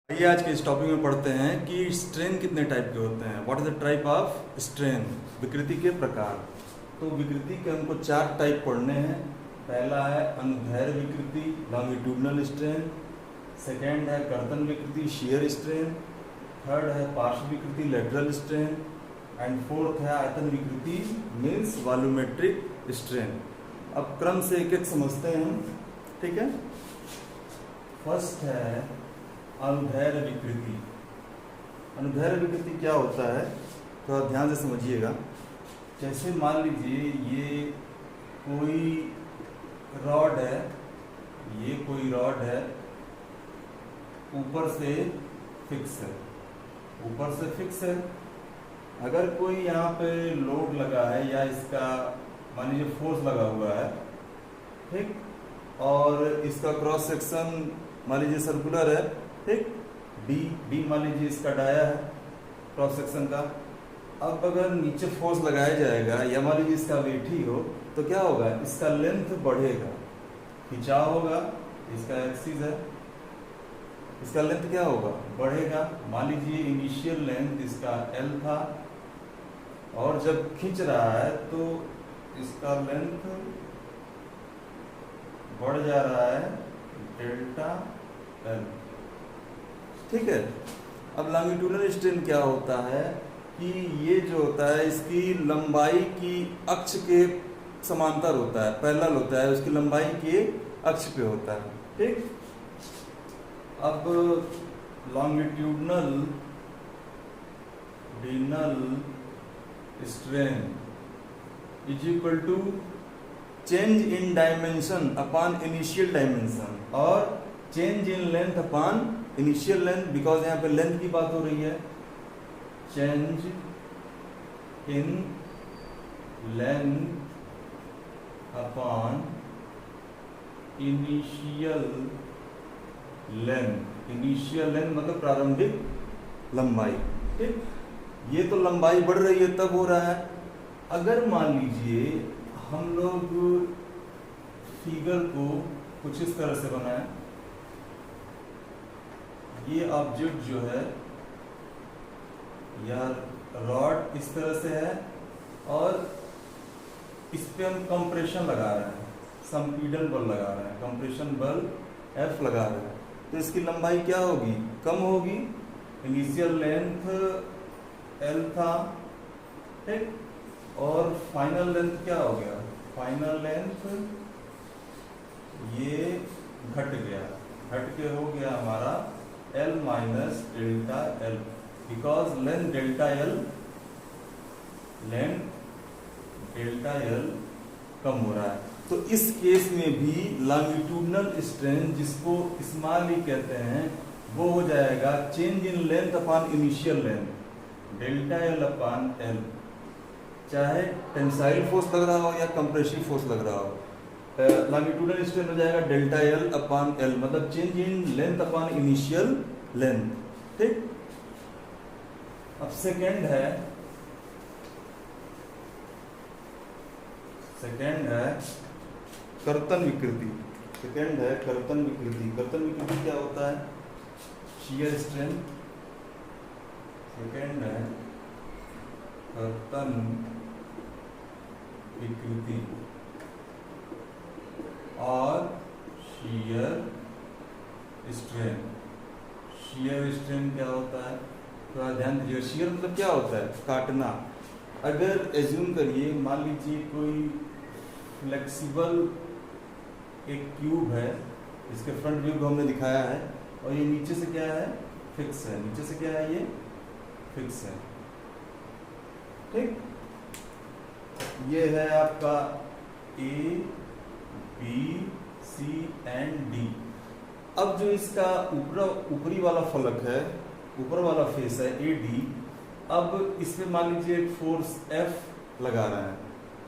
आइए आज के इस टॉपिक में पढ़ते हैं कि स्ट्रेन कितने टाइप के होते हैं। What is the type of strain, विकृति के प्रकार। तो विकृति के हमको 4 टाइप पढ़ने हैं। पहला है अनुदैर्घ्य विकृति, लॉन्गिट्यूडनल स्ट्रेन। सेकेंड है कर्तन विकृति, शियर स्ट्रेन। थर्ड है पार्श्व विकृति, लेटरल स्ट्रेन। एंड फोर्थ है आयतन विकृति, मीन्स वॉल्यूमेट्रिक स्ट्रेन। अब क्रम से एक एक समझते हैं हम, ठीक है। फर्स्ट है अनुदैर्घ्य विकृति। अनुदैर्घ्य विकृति क्या होता है, थोड़ा ध्यान से समझिएगा। जैसे मान लीजिए ये कोई रॉड है, ये कोई रॉड है, ऊपर से फिक्स है, ऊपर से फिक्स है। अगर कोई यहाँ पे लोड लगा है या इसका मान लीजिए फोर्स लगा हुआ है, ठीक, और इसका क्रॉस सेक्शन मान लीजिए सर्कुलर है, ठीक, डी मान लीजिए इसका डाया है क्रॉस सेक्शन का। अब अगर नीचे फोर्स लगाया जाएगा या मान लीजिए इसका वेट ही हो तो क्या होगा, इसका लेंथ बढ़ेगा, खिंचाव होगा। इसका एक्सिस है, इसका लेंथ क्या होगा, बढ़ेगा। मान लीजिए इनिशियल लेंथ इसका L था और जब खींच रहा है तो इसका लेंथ बढ़ जा रहा है डेल्टा L, ठीक है। अब लॉन्गिट्यूडनल स्ट्रेन क्या होता है कि ये जो होता है इसकी लंबाई की अक्ष के समांतर होता है, पैरेलल होता है, उसकी लंबाई के अक्ष पे होता है, ठीक। अब longitudinal strain is equal to change in dimension upon initial dimension और change in length upon initial length, because यहाँ पे लेंथ की बात हो रही है। Change in length upon initial length. Initial length मतलब प्रारंभिक लंबाई, ठीक। ये तो लंबाई बढ़ रही है तब हो रहा है। अगर मान लीजिए हम लोग फिगर को कुछ इस तरह से बनाएं, ये ऑब्जेक्ट जो है या रॉड इस तरह से है और इस पे हम कंप्रेशन लगा रहे हैं, संपीड़न बल लगा रहे हैं, कंप्रेशन बल F लगा रहे हैं, तो इसकी लंबाई क्या होगी, कम होगी। इनिशियल लेंथ L था, ठीक, और फाइनल लेंथ क्या हो गया, फाइनल लेंथ ये घट गया, घट के हो गया हमारा L minus delta L, because length delta L, length delta L कम हो रहा है। तो इस केस में भी लॉन्गिट्यूडनल स्ट्रेन, जिसको स्मॉल ई कहते हैं, वो हो जाएगा change in length upon initial length, delta L upon L। चाहे टेंसाइल फोर्स लग रहा हो या कंप्रेसिव फोर्स लग रहा हो, लॉन्गिट्यूडनल स्ट्रेन हो जाएगा डेल्टा L अपॉन L, मतलब change in length upon initial length, ठीक। अब सेकेंड है कर्तन विकृति। सेकेंड है कर्तन विकृति। कर्तन विकृति क्या होता है, शियर स्ट्रेन। सेकेंड है कर्तन विकृति और शियर स्ट्रेन। शियर स्ट्रेन क्या होता है, थोड़ा ध्यान दीजिए। शियर मतलब क्या होता है, काटना। अगर एज्यूम करिए, मान लीजिए कोई फ्लेक्सिबल एक क्यूब है, इसके फ्रंट व्यू को हमने दिखाया है और ये नीचे से क्या है, फिक्स है। नीचे से क्या है, ये फिक्स है, ठीक। ये है आपका A, B, C and D। अब जो इसका ऊपरी वाला फलक है, ऊपर वाला फेस है AD, अब इसमें मान लीजिए एक फोर्स F लगा रहा है।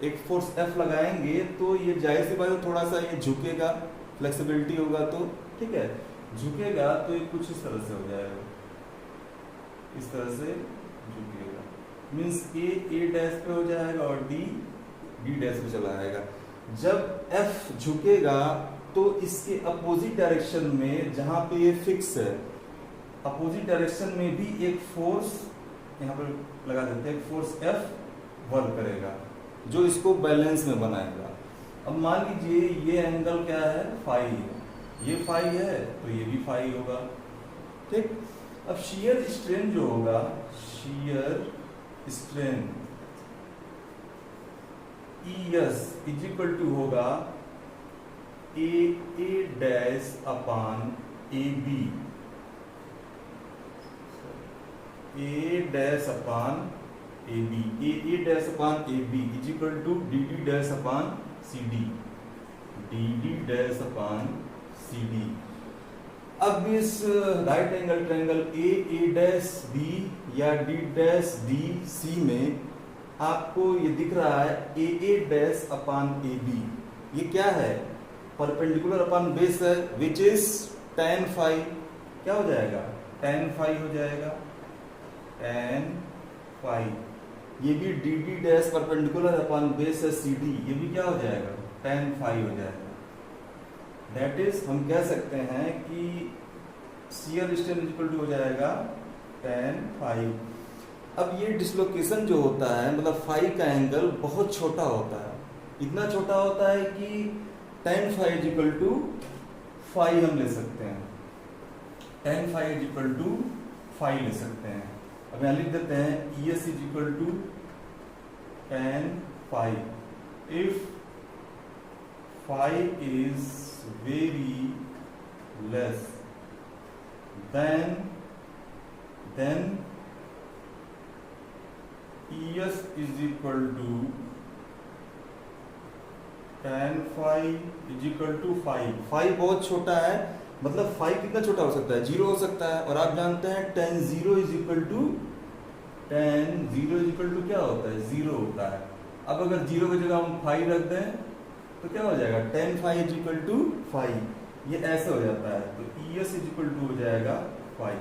एक फोर्स F लगाएंगे तो ये जाहिर सी बात है थोड़ा सा ये झुकेगा, फ्लेक्सिबिलिटी होगा तो, ठीक है, झुकेगा तो ये कुछ इस तरह से हो जाएगा, इस तरह से झुकेगा, मीन्स A डैश पे हो जाएगा और D डैश पे चला आएगा। जब F झुकेगा तो इसके अपोजिट डायरेक्शन में जहां पे ये फिक्स है, अपोजिट डायरेक्शन में भी एक फोर्स यहाँ पर लगा देते हैं, एक फोर्स F वर्क करेगा जो इसको बैलेंस में बनाएगा। अब मान लीजिए ये एंगल क्या है, फाई है, ये फाई है तो ये भी फाई होगा, ठीक। अब शियर स्ट्रेन जो होगा, shear strain ES is equal to होगा A dash upon AB, A dash upon AB, A dash upon AB is equal to DD dash upon CD, DD dash upon CD। अब इस right angle triangle A dash B या D dash D C में आपको ये दिख रहा है A dash upon AB, ये क्या है, परपेंडिकुलर अपान बेस है, विच इज tan फाई, क्या हो जाएगा, tan फाई हो जाएगा, tan फाई। ये भी DD डैश परपेंडिकुलर अपान बेस है CD, ये भी क्या हो जाएगा, tan फाई हो जाएगा। दैट इज हम कह सकते हैं कि शियर स्ट्रेन इक्वल टू हो जाएगा tan फाई। अब ये डिसलोकेशन जो होता है, मतलब फाई का एंगल बहुत छोटा होता है, इतना छोटा होता है कि tan phi is equal to phi हम ले सकते हैं, tan phi is equal to phi ले सकते हैं। अब यहाँ लिख देते हैं ES is equal to tan phi if phi is very less then ES is equal to tan phi is equal to phi। phi बहुत छोटा है, मतलब phi कितना छोटा हो सकता है, 0 हो सकता है, और आप जानते हैं tan 0 is equal to क्या होता है, 0 होता है। अब अगर 0 की जगह हम phi रख दें तो क्या हो जाएगा, tan phi is equal to phi, ये ऐसे हो जाता है। तो ES is equal to हो जाएगा phi,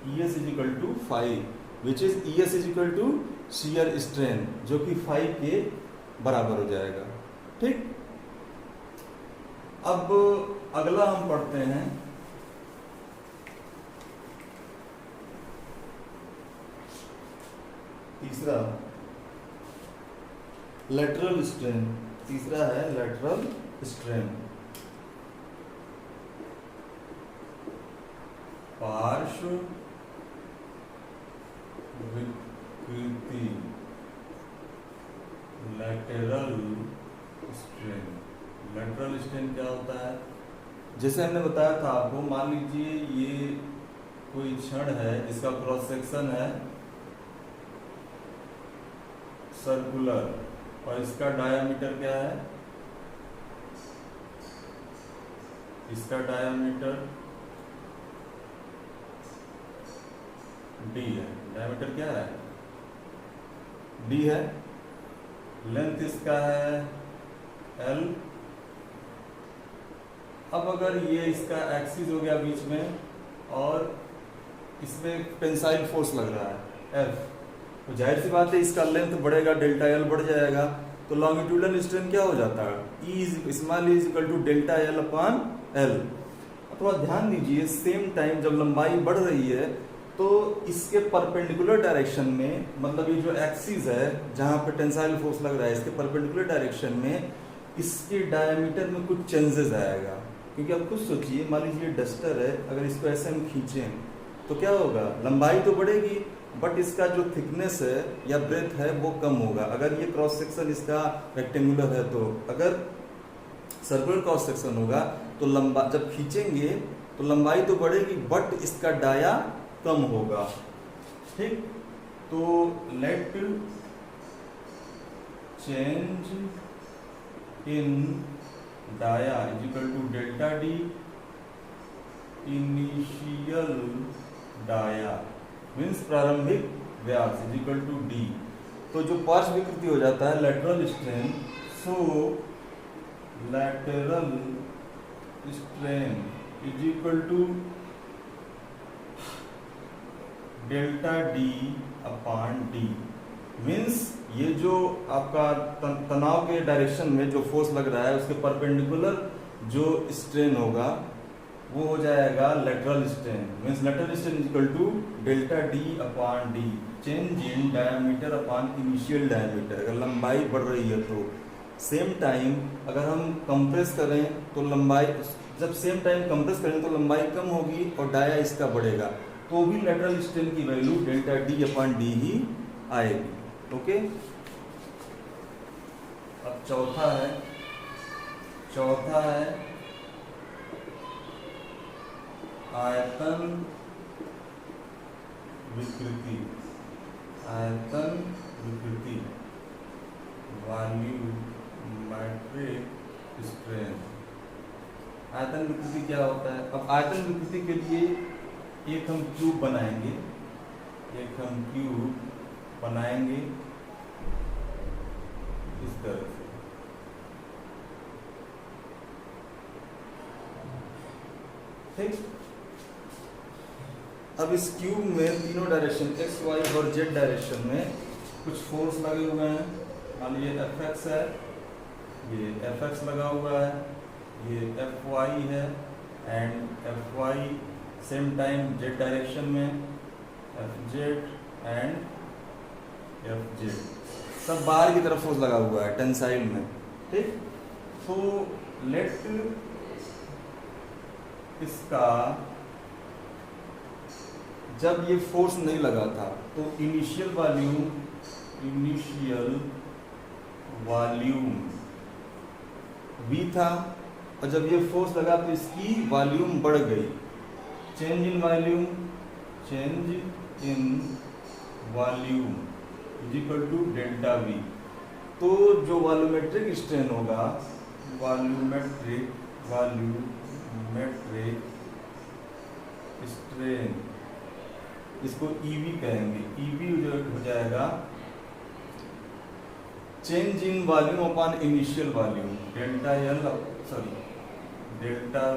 ES is equal to phi which is ES is equal to shear strain, जो कि फाई के बराबर हो जाएगा, ठीक। अब अगला हम पढ़ते हैं तीसरा, लेटरल स्ट्रेन। तीसरा है लेटरल स्ट्रेन, पार्श्व विकृति, लैटरल स्ट्रेन। लैटरल स्ट्रेन क्या होता है, जैसे हमने बताया था आपको, मान लीजिए ये कोई छड़ है, इसका क्रॉस सेक्शन है सर्कुलर और इसका डायामीटर क्या है, इसका डायामीटर D है, डायमीटर क्या है, D है, लेंथ इसका है L। अब अगर ये इसका एक्सिस हो गया बीच में और इसमें टेंसाइल फोर्स लग रहा है F, तो जाहिर सी बात है इसका लेंथ बढ़ेगा, डेल्टा L बढ़ जाएगा, तो लॉन्गिट्यूडल स्ट्रेन क्या हो जाता है, E small is equal to delta L upon L। थोड़ा ध्यान दीजिए, सेम टाइम जब लंबाई बढ़ रही है तो इसके परपेंडिकुलर डायरेक्शन में, मतलब ये जो एक्सिस है जहां पे टेंसाइल फोर्स लग रहा है, इसके परपेंडिकुलर डायरेक्शन में इसके डायमीटर में कुछ चेंजेस आएगा। क्योंकि आप खुद सोचिए, मान लीजिए डस्टर है, अगर इसको ऐसे हम खींचें तो क्या होगा, लंबाई तो बढ़ेगी बट इसका जो थिकनेस है या ब्रेथ है वो कम होगा। अगर ये क्रॉस सेक्शन इसका रेक्टेंगुलर है, तो अगर सर्कुलर क्रॉस सेक्शन होगा तो लंबा जब खींचेंगे तो लंबाई तो बढ़ेगी बट इसका डाया कम होगा, ठीक। तो let change in dia is equal to delta D initial dia means प्रारंभिक व्यास इज इक्वल टू D। तो जो पार्श्व विकृति हो जाता है lateral strain, so lateral strain is equal to delta D upon D। Means ये जो आपका तनाव के डायरेक्शन में जो फोर्स लग रहा है उसके परपेंडिकुलर जो स्ट्रेन होगा वो हो जाएगा lateral strain. Means lateral strain equal to delta D upon D, change in diameter upon initial diameter. अगर लंबाई बढ़ रही है तो सेम टाइम अगर हम कंप्रेस करें तो लंबाई, जब सेम टाइम कंप्रेस करें तो लंबाई कम होगी और डाया इसका बढ़ेगा, तो भी लेटरल स्ट्रेन की value delta D upon D ही आएगी। ओके, अब चौथा है आयतन विकृति। Volumetric strain. आयतन विकृति क्या होता है? अब आयतन विकृति के लिए एक हम क्यूब बनाएंगे इस तरह से। ठीक, अब इस क्यूब में तीनों डायरेक्शन एक्स वाई और जेड डायरेक्शन में कुछ फोर्स लगे हुए हैं। मान लीजिए एफ एक्स है, ये एफ एक्स लगा हुआ है, ये एफ वाई है and F Y same time Z direction में F Z and F Z, सब बाहर की तरफ फोर्स लगा हुआ है टेंसाइल में। ठीक, तो लेट इसका जब ये फोर्स नहीं लगा था तो इनिशियल वॉल्यूम V था, और जब ये फोर्स लगा तो इसकी वॉल्यूम बढ़ गई। Change in volume is equal to delta V। तो जो वॉल्यूमेट्रिक स्ट्रेन होगा, वॉल्यूमेट्रिक स्ट्रेन, इसको EV कहेंगे। EV जो हो जाएगा change in volume upon initial volume, delta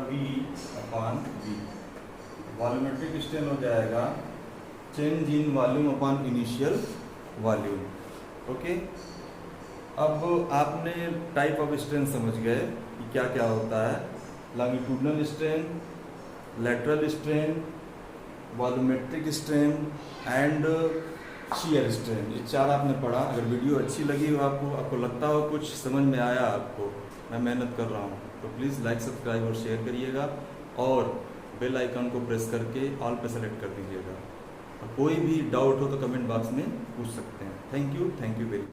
V upon V। Volumetric strain हो जाएगा change in volume upon initial volume. Okay, अब आपने टाइप ऑफ स्ट्रेन समझ गए कि क्या क्या होता है। Longitudinal strain, lateral strain, volumetric strain and shear strain, ये चार आपने पढ़ा। अगर वीडियो अच्छी लगी हो आपको लगता हो कुछ समझ में आया आपको, मैं मेहनत कर रहा हूँ, तो प्लीज़ लाइक सब्सक्राइब और शेयर करिएगा और बेल आइकन को प्रेस करके ऑल पे सेलेक्ट कर दीजिएगा। कोई भी डाउट हो तो कमेंट बॉक्स में पूछ सकते हैं। Thank you very